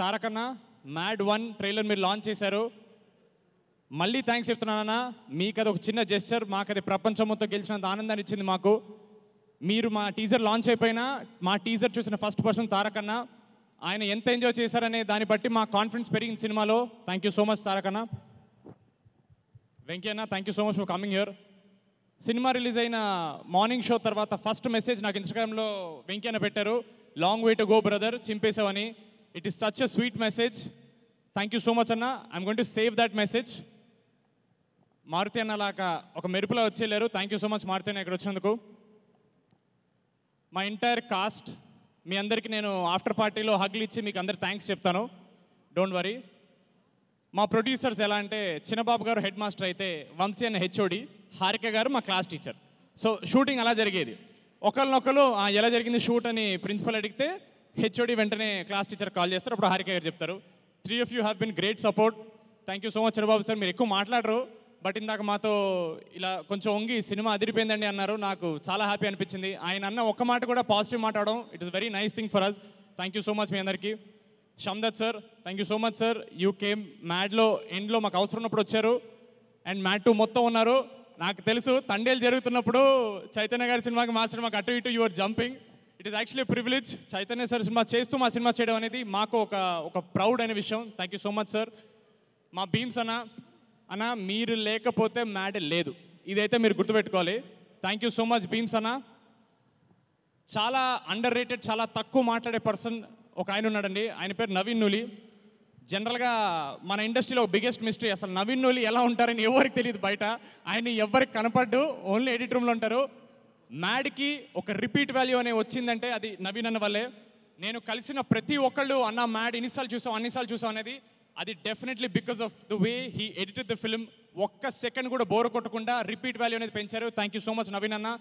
తారకన్న mad 1 trailer మీరు launch చేశారు. మళ్ళీ థ్యాంక్స్ చెప్తున్నానన్నా. మీకు అది ఒక చిన్న జెస్చర్, మాకు అది ప్రపంచం మొత్తం గెలిచినంత ఆనందాన్ని ఇచ్చింది మాకు. మీరు మా టీజర్ లాంచ్ అయిపోయినా మా టీజర్ చూసిన ఫస్ట్ పర్సన్ తారకన్న. ఆయన ఎంత ఎంజాయ్ చేశారనే దాన్ని బట్టి మా కాన్ఫిడెన్స్ పెరిగింది సినిమాలో. థ్యాంక్ యూ సో మచ్ తారకన్న. వెంకయ్యన్న, thank you so much for coming here. సినిమా రిలీజ్ అయిన మార్నింగ్ షో తర్వాత ఫస్ట్ మెసేజ్ నాకు ఇన్స్టాగ్రామ్లో వెంకయ్యన్న పెట్టారు, long way to go brother, చింపేసావని. It is such a sweet message. Thank you so much అన్న. I'm going to save that message. Maruthi అన్న లాగా ఒక మెరుపులో వచ్చేలేరు. Thank you so much Maruthi అన్న ఇక్కడ వచ్చినందుకు. మా ఎంటైర్ కాస్ట్ మీ అందరికీ నేను ఆఫ్టర్ పార్టీలో హగ్లు ఇచ్చి మీకు అందరు థ్యాంక్స్ చెప్తాను, డోంట్ వరీ. మా ప్రొడ్యూసర్స్ ఎలా అంటే చిన్నబాబు గారు హెడ్ మాస్టర్ అయితే వంశీ అన్న హెచ్ఓడి, హారిక గారు మా క్లాస్ టీచర్. సో షూటింగ్ అలా జరిగేది. ఒకరినొకరు ఎలా జరిగింది షూట్ అని ప్రిన్సిపల్ అడిగితే హెచ్ఓడి వెంటనే క్లాస్ టీచర్ కాల్ చేస్తారు, అప్పుడు హారిక గారు చెప్తారు. 3 of you have been great support. Thank you so much Chinnababu sir. మీరు ఎక్కువ మాట్లాడరు, బట్ ఇందాక మాతో ఇలా కొంచెం వంగి సినిమా అదిరిపోయిందండి అన్నారు. నాకు చాలా హ్యాపీ అనిపించింది. ఆయన అన్న ఒక్క మాట కూడా పాజిటివ్ మాట్లాడడం, it is very nice thing for us. Thank you so much మీ అందరికీ. Shamdat sir, thank you so much sir. You came మ్యాడ్లో ఎండ్లో మాకు అవసరం ఉన్నప్పుడు వచ్చారు, అండ్ మ్యాడ్ 2 మొత్తం ఉన్నారు. నాకు తెలుసు తండేలు జరుగుతున్నప్పుడు చైతన్య గారి సినిమాకి మా సినిమాకి అటు ఇటు your jumping. It is actually privilege. Chaitanya sir cinema చేస్తూ మా సినిమా చేయడం అనేది మాకు ఒక ప్రౌడ్ అనే విషయం. Thank you so much sir. మా భీమ్స్ అన్న మీరు లేకపోతే మ్యాడ్ లేదు, ఇదైతే మీరు గుర్తుపెట్టుకోవాలి. Thank you so much Bheems అన్న. చాలా అండర్ రేటెడ్, చాలా తక్కువ మాట్లాడే పర్సన్ ఒక ఆయన ఉన్నాడండి, ఆయన పేరు నవీన్ నూలి. జనరల్గా మన ఇండస్ట్రీలో బిగ్గెస్ట్ మిస్టరీ, అసలు నవీన్ నూలి ఎలా ఉంటారని ఎవరికి తెలియదు బయట. ఆయన ఎవరికి కనపడ్డు, ఓన్లీ ఎడిట్ రూమ్లో ఉంటారు. మ్యాడ్కి ఒక రిపీట్ వాల్యూ అనే వచ్చిందంటే అది నవీన్ అన్న వల్లే. నేను కలిసిన ప్రతి ఒక్కళ్ళు అన్న మ్యాడ్ ఎన్నిసార్లు చూసాం అన్నిసార్లు చూసాం అనేది, అది definitely because of the way he edited the film. ఒక్క సెకండ్ కూడా బోర్ కొట్టకుండా రిపీట్ వాల్యూ అనేది పెంచారు. Thank you so much Naveen అన్న.